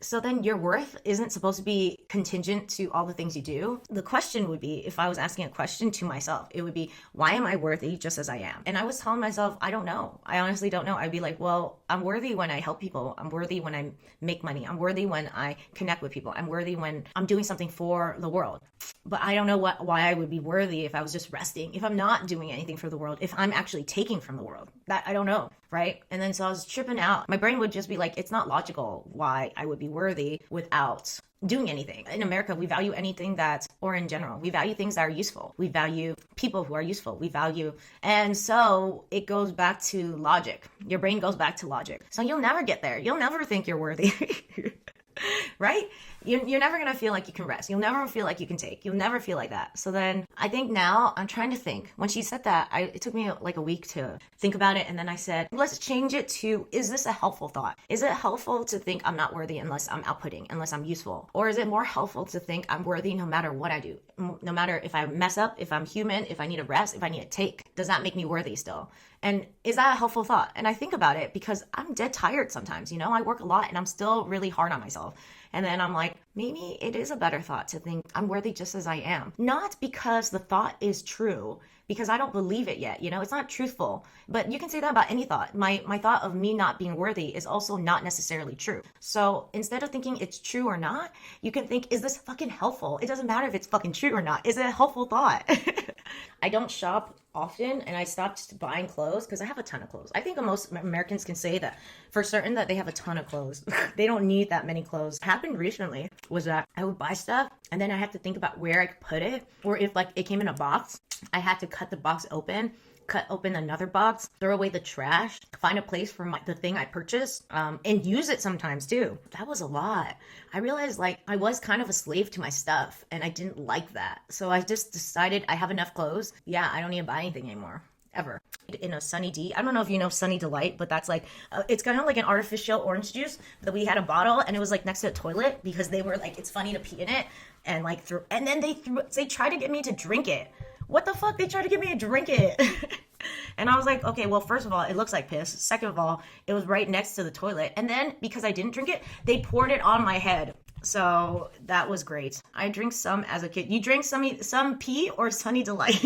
So then your worth isn't supposed to be contingent to all the things you do. The question would be, if I was asking a question to myself, it would be, why am I worthy just as I am? And I was telling myself, I don't know. I honestly don't know. I'd be like, well, I'm worthy when I help people. I'm worthy when I make money. I'm worthy when I connect with people. I'm worthy when I'm doing something for the world. But I don't know why I would be worthy if I was just resting, if I'm not doing anything for the world, if I'm actually taking from the world. That I don't know, right? And then so I was tripping out. My brain would just be like, it's not logical why I would be worthy without doing anything. In America, we value anything or in general, we value things that are useful. We value people who are useful. And so it goes back to logic. Your brain goes back to logic. So you'll never get there. You'll never think you're worthy. Right? You're never going to feel like you can rest. You'll never feel like you can take. You'll never feel like that. So then I think now I'm trying to think. When she said that, it took me like a week to think about it. And then I said, let's change it to, is this a helpful thought? Is it helpful to think I'm not worthy unless I'm outputting, unless I'm useful? Or is it more helpful to think I'm worthy no matter what I do? No matter if I mess up, if I'm human, if I need a rest, if I need a take, does that make me worthy still? And is that a helpful thought? And I think about it because I'm dead tired sometimes. I work a lot and I'm still really hard on myself. And then I'm like, maybe it is a better thought to think I'm worthy just as I am. Not because the thought is true, because I don't believe it yet. It's not truthful. But you can say that about any thought. My thought of me not being worthy is also not necessarily true. So instead of thinking it's true or not, you can think, is this fucking helpful? It doesn't matter if it's fucking true or not. Is it a helpful thought? I don't shop often, and I stopped buying clothes because I have a ton of clothes. I think most Americans can say that for certain that they have a ton of clothes. They don't need that many clothes. What happened recently was that I would buy stuff and then I had to think about where I could put it, or if like it came in a box, I had to cut the box open, cut open another box, throw away the trash, find a place for the thing I purchased, and use it sometimes too. That was a lot. I realized like I was kind of a slave to my stuff and I didn't like that. So I just decided I have enough clothes. Yeah, I don't need to buy anything anymore. Ever. In a Sunny D. I don't know if you know Sunny Delight, but that's like, it's kind of like an artificial orange juice that we had a bottle and it was like next to a toilet because they were like, it's funny to pee in it and like and then they tried to get me to drink it. What the fuck? They tried to get me to drink it. And I was like, okay, well, first of all, it looks like piss. Second of all, it was right next to the toilet. And then because I didn't drink it, they poured it on my head. So that was great. I drank some as a kid. You drink some pee or Sunny Delight?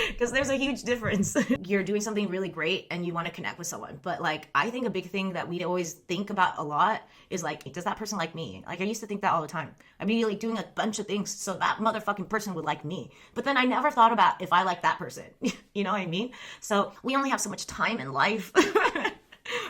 Because there's a huge difference. You're doing something really great and you want to connect with someone. But like, I think a big thing that we always think about a lot is like, does that person like me? Like I used to think that all the time. I'd be like doing a bunch of things so that motherfucking person would like me. But then I never thought about if I like that person. You know what I mean? So we only have so much time in life.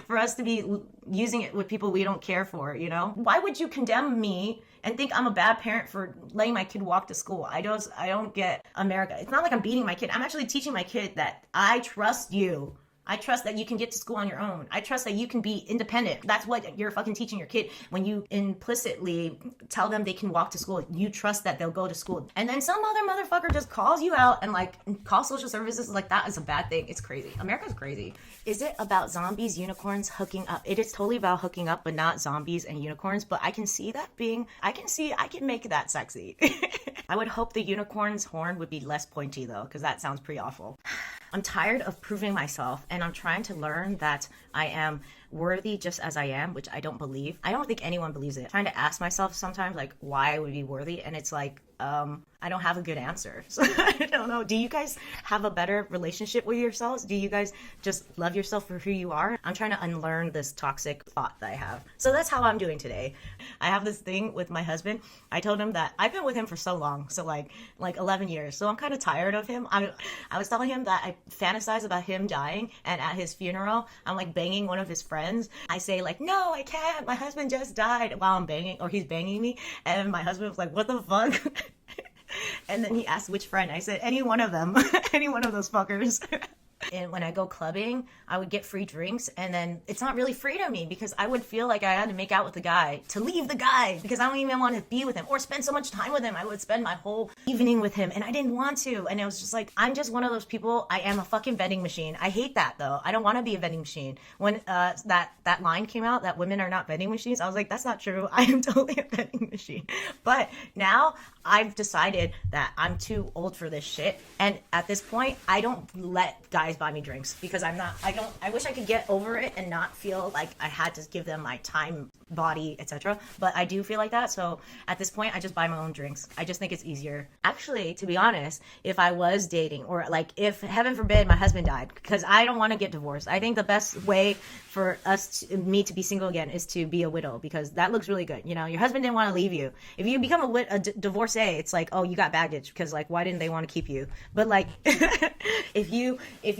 For us to be using it with people we don't care for, Why would you condemn me and think I'm a bad parent for letting my kid walk to school? I don't get America. It's not like I'm beating my kid. I'm actually teaching my kid that I trust you. I trust that you can get to school on your own. I trust that you can be independent. That's what you're fucking teaching your kid. When you implicitly tell them they can walk to school, you trust that they'll go to school. And then some other motherfucker just calls you out and like calls social services like that is a bad thing. It's crazy. America's crazy. Is it about zombies, unicorns, hooking up? It is totally about hooking up, but not zombies and unicorns. But I can see that I can make that sexy. I would hope the unicorn's horn would be less pointy though, because that sounds pretty awful. I'm tired of proving myself and I'm trying to learn that I am worthy just as I am, which I don't believe. I don't think anyone believes it. I'm trying to ask myself sometimes like why I would be worthy, and it's like I don't have a good answer. So I don't know. Do you guys have a better relationship with yourselves? Do you guys just love yourself for who you are? I'm trying to unlearn this toxic thought that I have. So that's how I'm doing today. I have this thing with my husband. I told him that I've been with him for so long, so like 11 years. So I'm kind of tired of him. I was telling him that I fantasize about him dying, and at his funeral, I'm like banging one of his friends. I say like, no, I can't. My husband just died while I'm banging, or he's banging me. And my husband was like, what the fuck? And then he asked which friend. I said, any one of them, any one of those fuckers. And when I go clubbing, I would get free drinks, and then it's not really free to me because I would feel like I had to make out with the guy to leave the guy because I don't even want to be with him or spend so much time with him. I would spend my whole evening with him and I didn't want to. And it was just like, I'm just one of those people. I am a fucking vending machine. I hate that though. I don't want to be a vending machine. When that line came out that women are not vending machines, I was like, that's not true. I am totally a vending machine. But now I've decided that I'm too old for this shit. And at this point, I don't let guys guys buy me drinks because I wish I could get over it and not feel like I had to give them my time, body, etc. But I do feel like that. So at this point, I just buy my own drinks. I just think it's easier. Actually, to be honest, if I was dating, or like if heaven forbid my husband died, because I don't want to get divorced. I think the best way for me to be single again is to be a widow, because that looks really good. You know, your husband didn't want to leave you. If you become a divorcee, it's like, oh, you got baggage, because like, why didn't they want to keep you? But like, if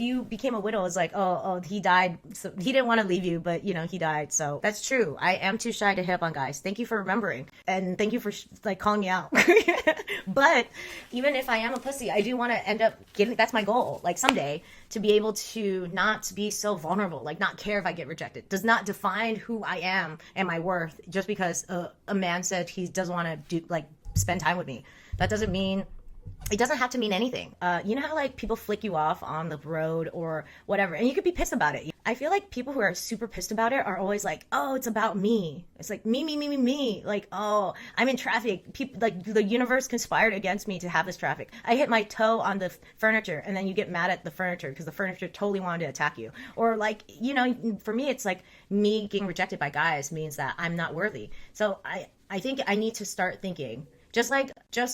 you became a widow, it's like, oh, he died, so he didn't want to leave you, but you know, he died. So that's true. I am too shy to hit up on guys. Thank you for remembering, and thank you for like calling me out. But even if I am a pussy, I do want to end up getting, that's my goal, like someday, to be able to not be so vulnerable, like not care if I get rejected. Does not define who I am and my worth just because a man said he doesn't want to spend time with me. That doesn't mean, it doesn't have to mean anything. You know how like people flick you off on the road or whatever, and you could be pissed about it. I feel like people who are super pissed about it are always like, oh, it's about me. It's like me. Like, oh, I'm in traffic. People, like, the universe conspired against me to have this traffic. I hit my toe on the furniture, and then you get mad at the furniture because the furniture totally wanted to attack you. Or like, you know, for me, it's like me getting rejected by guys means that I'm not worthy. So I think I need to start thinking, just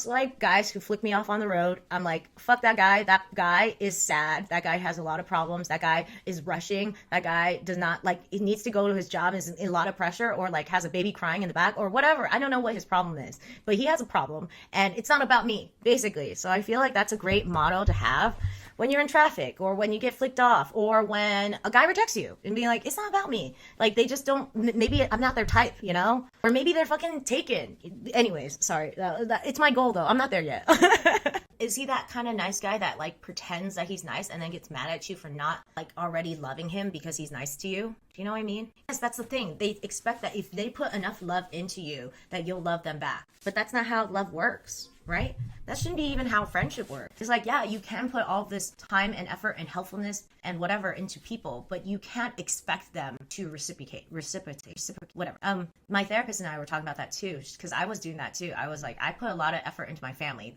like guys who flick me off on the road, I'm like, fuck that guy. That guy is sad. That guy has a lot of problems. That guy is rushing. That guy does not, like, he needs to go to his job, is in a lot of pressure, or like has a baby crying in the back or whatever. I don't know what his problem is, but he has a problem, and it's not about me, basically. So I feel like that's a great motto to have when you're in traffic, or when you get flicked off, or when a guy rejects you, and being like, it's not about me. Like, they just don't, maybe I'm not their type, you know? Or maybe they're fucking taken. Anyways, sorry. It's my goal, though. I'm not there yet. Is he that kind of nice guy that like pretends that he's nice and then gets mad at you for not like already loving him because he's nice to you? Do you know what I mean? Yes, that's the thing. They expect that if they put enough love into you, that you'll love them back. But that's not how love works, right? That shouldn't be even how friendship works. It's like, yeah, you can put all this time and effort and helpfulness and whatever into people, but you can't expect them to reciprocate, whatever. My therapist and I were talking about that too, because I was doing that too. I was like, I put a lot of effort into my family.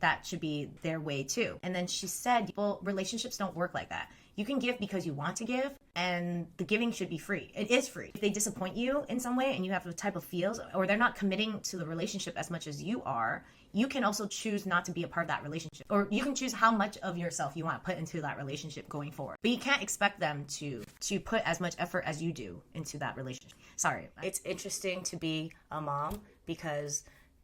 That should be their way too. And then she said, well, relationships don't work like that. You can give because you want to give, and the giving should be free. It is free. If they disappoint you in some way and you have the type of feels, or they're not committing to the relationship as much as you are, you can also choose not to be a part of that relationship. Or you can choose how much of yourself you want to put into that relationship going forward. But you can't expect them to put as much effort as you do into that relationship. Sorry. It's interesting to be a mom because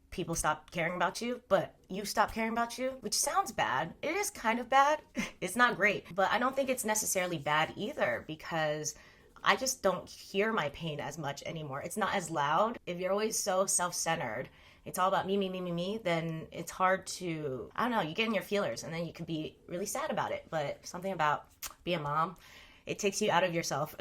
people stop caring about you, but you stop caring about you, which sounds bad. It is kind of bad. It's not great, but I don't think it's necessarily bad either, because I just don't hear my pain as much anymore. It's not as loud. If you're always so self-centered, it's all about me, then it's hard to, I don't know, you get in your feelers and then you can be really sad about it. But something about being a mom, it takes you out of yourself.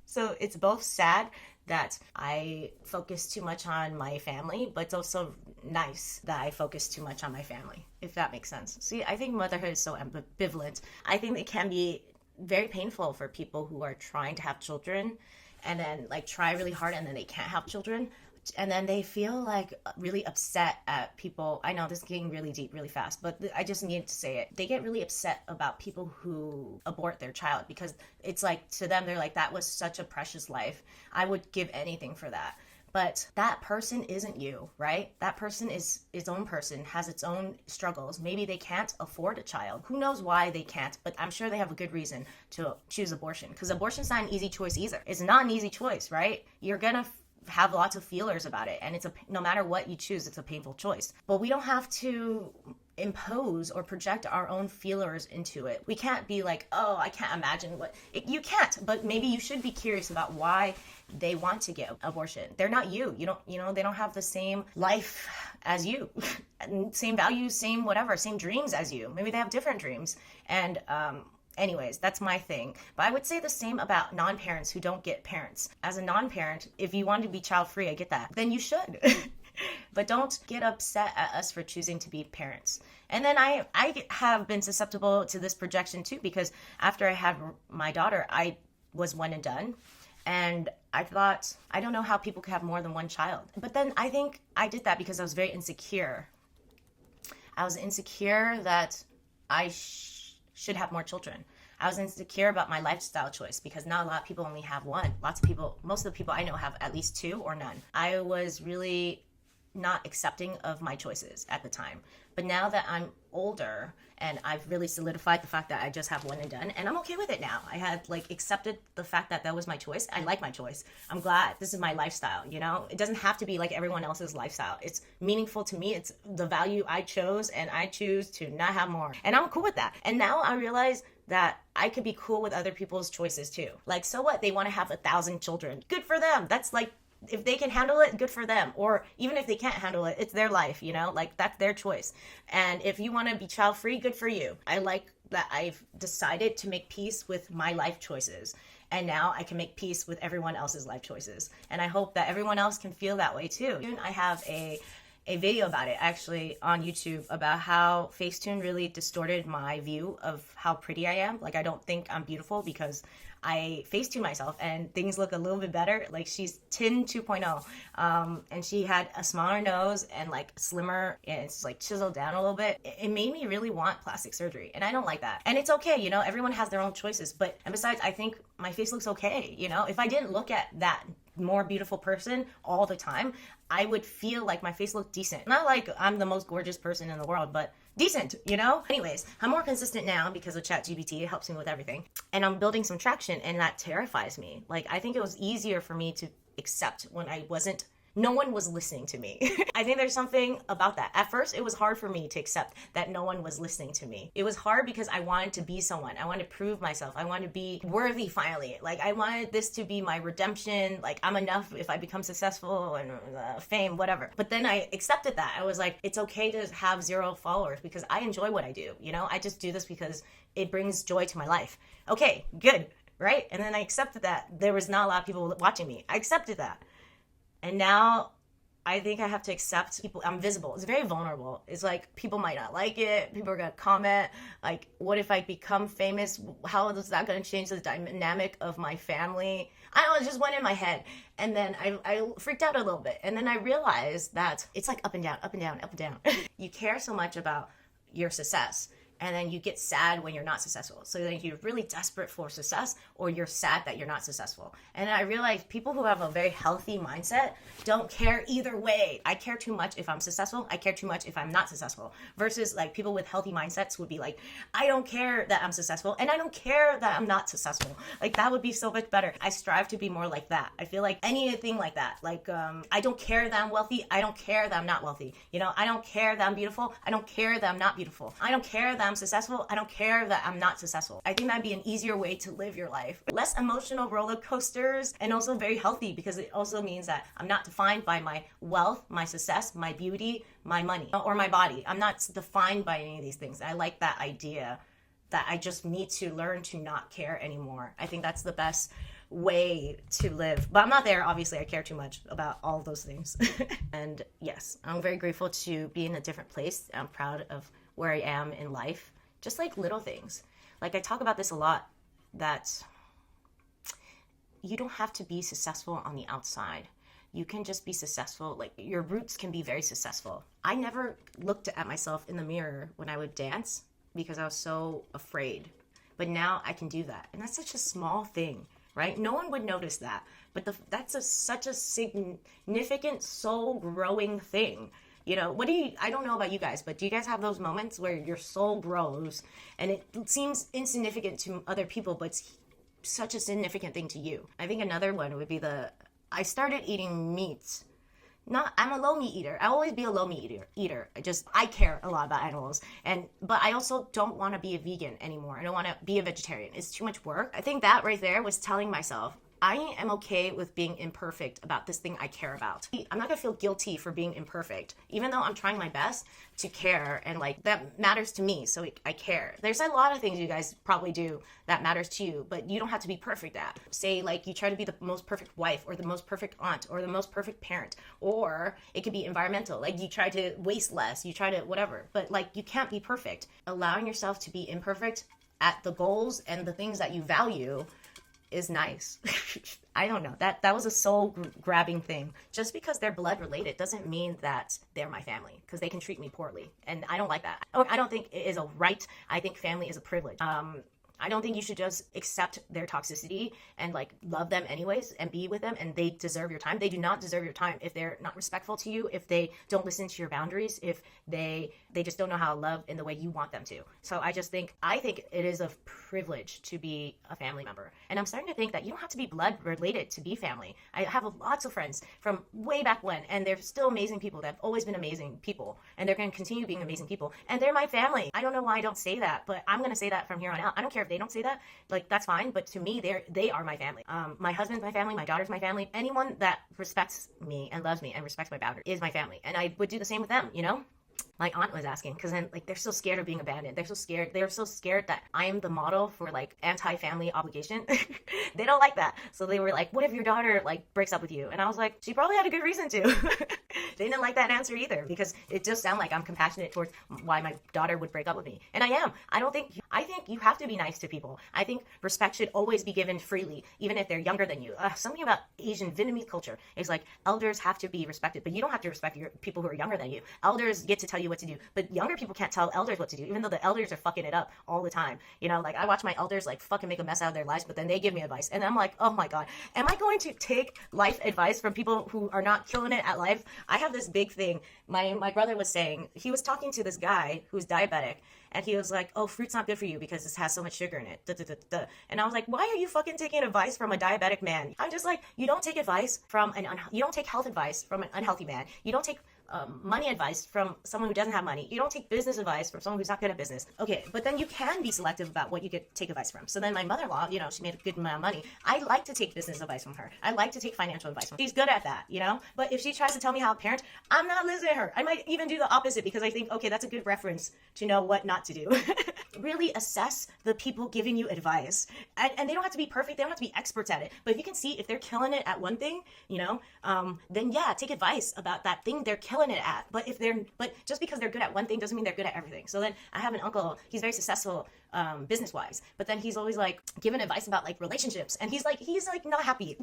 So it's both sad that I focus too much on my family, but it's also nice that I focus too much on my family, if that makes sense. See, I think motherhood is so ambivalent. I think it can be very painful for people who are trying to have children and then like try really hard and then they can't have children. And then they feel like really upset at people. I know this is getting really deep really fast, but I just needed to say it. They get really upset about people who abort their child, because it's like, to them, they're like, that was such a precious life. I would give anything for that. But that person isn't you, right? That person is its own person, has its own struggles. Maybe they can't afford a child. Who knows why they can't, but I'm sure they have a good reason to choose abortion, because abortion's not an easy choice either. It's not an easy choice, right? You're gonna have lots of feelers about it, and no matter what you choose, it's a painful choice. But we don't have to impose or project our own feelers into it. We can't be like, oh, I can't imagine you can't, but maybe you should be curious about why they want to get abortion. They're not you. They don't have the same life as you, same values, same whatever, same dreams as you. Maybe they have different dreams. And anyways, that's my thing. But I would say the same about non-parents who don't get parents. As a non-parent, if you want to be child-free, I get that, then you should. But don't get upset at us for choosing to be parents. And then I have been susceptible to this projection too, because after I had my daughter, I was one and done. And I thought, I don't know how people could have more than one child. But then I think I did that because I was very insecure. I was insecure that I should have more children. I was insecure about my lifestyle choice because not a lot of people only have one. Most of the people I know have at least two or none. I was really not accepting of my choices at the time. But now that I'm older and I've really solidified the fact that I just have one and done, and I'm okay with it now. I had accepted the fact that that was my choice. I like my choice. I'm glad this is my lifestyle, It doesn't have to be like everyone else's lifestyle. It's meaningful to me. It's the value I chose, and I choose to not have more. And I'm cool with that. And now I realize that I could be cool with other people's choices too. So what? They want to have 1,000 children. Good for them. That's if they can handle it, good for them. Or even if they can't handle it, it's their life, that's their choice. And if you want to be child free, good for you. I like that I've decided to make peace with my life choices. And now I can make peace with everyone else's life choices. And I hope that everyone else can feel that way too. I have a video about it actually on YouTube about how Facetune really distorted my view of how pretty I am. I don't think I'm beautiful because I Facetune myself and things look a little bit better. She's Tin 2.0, and she had a smaller nose and slimmer, and it's chiseled down a little bit. It made me really want plastic surgery, and I don't like that. And it's okay, everyone has their own choices. And besides, I think my face looks okay. If I didn't look at that more beautiful person all the time, I would feel like my face looked decent. Not like I'm the most gorgeous person in the world, but decent, Anyways, I'm more consistent now because of ChatGPT. It helps me with everything. And I'm building some traction, and that terrifies me. I think it was easier for me to accept when no one was listening to me. I think there's something about that. At first, it was hard for me to accept that no one was listening to me. It was hard because I wanted to be someone. I wanted to prove myself. I wanted to be worthy finally. I wanted this to be my redemption. I'm enough if I become successful and fame, whatever. But then I accepted that. I was like, it's okay to have 0 followers because I enjoy what I do. I just do this because it brings joy to my life. Okay, good, right? And then I accepted that there was not a lot of people watching me. I accepted that. And now I think I have to accept people. I'm visible. It's very vulnerable. It's people might not like it. People are going to comment. What if I become famous? How is that going to change the dynamic of my family? I don't know. It just went in my head. And then I freaked out a little bit. And then I realized that it's up and down, up and down, up and down. You care so much about your success. And then you get sad when you're not successful. So then you're really desperate for success, or you're sad that you're not successful. And I realize people who have a very healthy mindset don't care either way. I care too much if I'm successful. I care too much if I'm not successful. Versus people with healthy mindsets would be I don't care that I'm successful, and I don't care that I'm not successful. That would be so much better. I strive to be more like that. I feel anything like that. I don't care that I'm wealthy. I don't care that I'm not wealthy. I don't care that I'm beautiful. I don't care that I'm not beautiful. I don't care that I'm successful. I don't care that I'm not successful. I think that'd be an easier way to live your life. Less emotional roller coasters, and also very healthy because it also means that I'm not defined by my wealth, my success, my beauty, my money, or my body. I'm not defined by any of these things. I like that idea that I just need to learn to not care anymore. I think that's the best way to live. But I'm not there. Obviously, I care too much about all of those things. And yes, I'm very grateful to be in a different place. I'm proud of where I am in life. Just little things. I talk about this a lot, that you don't have to be successful on the outside. You can just be successful. Your roots can be very successful. I never looked at myself in the mirror when I would dance because I was so afraid. But now I can do that. And that's such a small thing, right? No one would notice that. But that's such a significant soul growing thing. I don't know about you guys, but do you guys have those moments where your soul grows and it seems insignificant to other people, but it's such a significant thing to you? I think another one would be I started eating meat. I'm a low meat eater. I'll always be a low meat eater. I care a lot about animals. But I also don't want to be a vegan anymore. I don't want to be a vegetarian. It's too much work. I think that right there was telling myself, I am okay with being imperfect about this thing I care about. I'm not gonna feel guilty for being imperfect, even though I'm trying my best to care, and that matters to me, so I care. There's a lot of things you guys probably do that matters to you, but you don't have to be perfect at. Say you try to be the most perfect wife, or the most perfect aunt, or the most perfect parent, or it could be environmental. You try to waste less, you try to whatever, but you can't be perfect. Allowing yourself to be imperfect at the goals and the things that you value is nice. I don't know. That was a soul grabbing thing. Just because they're blood related doesn't mean that they're my family, because they can treat me poorly. And I don't like that. Or I don't think it is a right. I think family is a privilege. I don't think you should just accept their toxicity and like love them anyways and be with them, and they deserve your time. They do not deserve your time if they're not respectful to you, if they don't listen to your boundaries, if they just don't know how to love in the way you want them to. So I think it is a privilege to be a family member. And I'm starting to think that you don't have to be blood related to be family. I have lots of friends from way back when, and they're still amazing people that have always been amazing people, and they're going to continue being amazing people, and they're my family. I don't know why I don't say that, but I'm going to say that from here on out. I don't care if they don't say that, like that's fine, but to me they are my family. My husband's my family, my daughter's my family. Anyone that respects me and loves me and respects my boundaries is my family, and I would do the same with them, you know. My aunt was asking, because then like they're so scared of being abandoned. They're so scared that I am the model for like anti-family obligation. They don't like that. So they were like, what if your daughter like breaks up with you? And I was like, she probably had a good reason to. They didn't like that answer either, because it just sounded like I'm compassionate towards why my daughter would break up with me. And I am. I think you have to be nice to people. I think respect should always be given freely, even if they're younger than you. Something about Asian Vietnamese culture is like elders have to be respected, but you don't have to respect your people who are younger than you. Elders get to tell you what to do, but younger people can't tell elders what to do, even though the elders are fucking it up all the time. You know, like I watch my elders like fucking make a mess out of their lives, but then they give me advice, and I'm like, oh my god, am I going to take life advice from people who are not killing it at life? I have this big thing. My brother was saying, he was talking to this guy who's diabetic, and he was like, oh, fruit's not good for you because it has so much sugar in it. Duh, duh, duh, duh. And I was like, why are you fucking taking advice from a diabetic man? I'm just like, you don't take advice from you don't take health advice from an unhealthy man. You don't take money advice from someone who doesn't have money. You don't take business advice from someone who's not good at business. Okay, but then you can be selective about what you get take advice from. So then my mother-in-law, you know, she made a good amount of money. I like to take business advice from her. I like to take financial advice from her. She's good at that, you know? But if she tries to tell me how to parent, I'm not listening to her. I might even do the opposite, because I think, okay, that's a good reference to know what not to do. Really assess the people giving you advice. And they don't have to be perfect. They don't have to be experts at it. But if you can see if they're killing it at one thing, you know, then yeah, take advice about that thing they're killing it at. But just because they're good at one thing doesn't mean they're good at everything. So then I have an uncle, he's very successful business wise, but then he's always like giving advice about like relationships, and he's like not happy.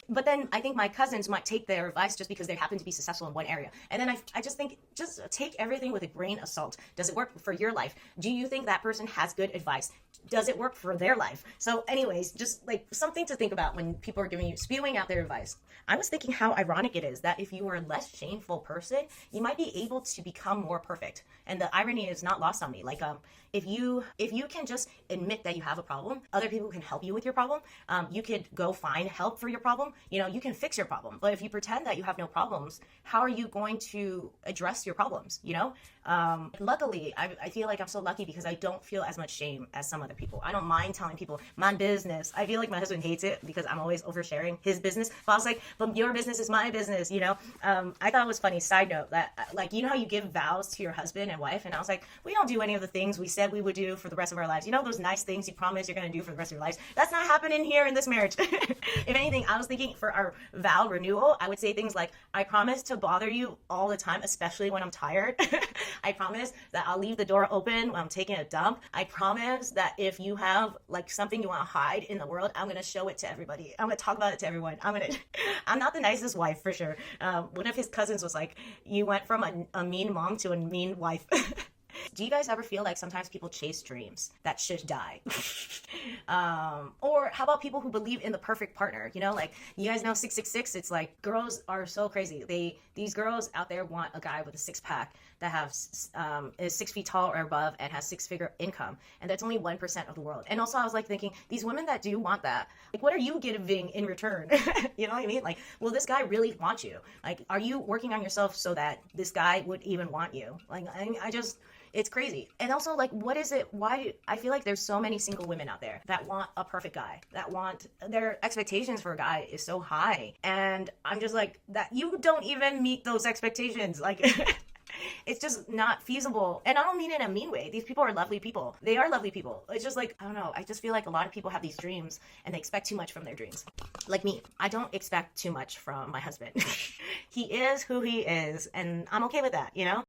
But then I think my cousins might take their advice just because they happen to be successful in one area. And then I just think, just take everything with a grain of salt. Does it work for your life? Do you think that person has good advice? Does it work for their life? So anyways, just like something to think about when people are spewing out their advice. I was thinking how ironic it is that if you are a less shameful person, you might be able to become more perfect. And the irony is not lost on me. Like, if you can just admit that you have a problem, other people can help you with your problem. You could go find help for your problem. You know, you can fix your problem. But if you pretend that you have no problems, how are you going to address your problems? You know, luckily, I feel like I'm so lucky because I don't feel as much shame as some other people. I don't mind telling people my business. I feel like my husband hates it because I'm always oversharing his business. But I was like, but your business is my business, you know? I thought it was funny, side note, that like, you know how you give vows to your husband and wife? And I was like, we don't do any of the things we said we would do for the rest of our lives. You know, those nice things you promise you're going to do for the rest of your lives? That's not happening here in this marriage. If anything, I was thinking for our vow renewal, I would say things like, I promise to bother you all the time, especially when I'm tired. I promise that I'll leave the door open when I'm taking a dump. I promise that if you have like something you want to hide in the world, I'm going to show it to everybody. I'm going to talk about it to everyone. I'm not the nicest wife for sure. One of his cousins was like, you went from a mean mom to a mean wife. Do you guys ever feel like sometimes people chase dreams that should die? Or how about people who believe in the perfect partner? You know, like, you guys know 666, it's like, girls are so crazy. These girls out there want a guy with a six-pack that is 6 feet tall or above and has six-figure income. And that's only 1% of the world. And also I was like thinking, these women that do want that, like, what are you giving in return? You know what I mean? Like, will this guy really want you? Like, are you working on yourself so that this guy would even want you? Like, it's crazy. And also, like, what is it? I feel like there's so many single women out there that want a perfect guy, that want, their expectations for a guy is so high. And I'm just like, that you don't even meet those expectations. Like, it's just not feasible. And I don't mean it in a mean way. These people are lovely people. They are lovely people. It's just like, I don't know. I just feel like a lot of people have these dreams and they expect too much from their dreams. Like me, I don't expect too much from my husband. He is who he is, and I'm okay with that, you know?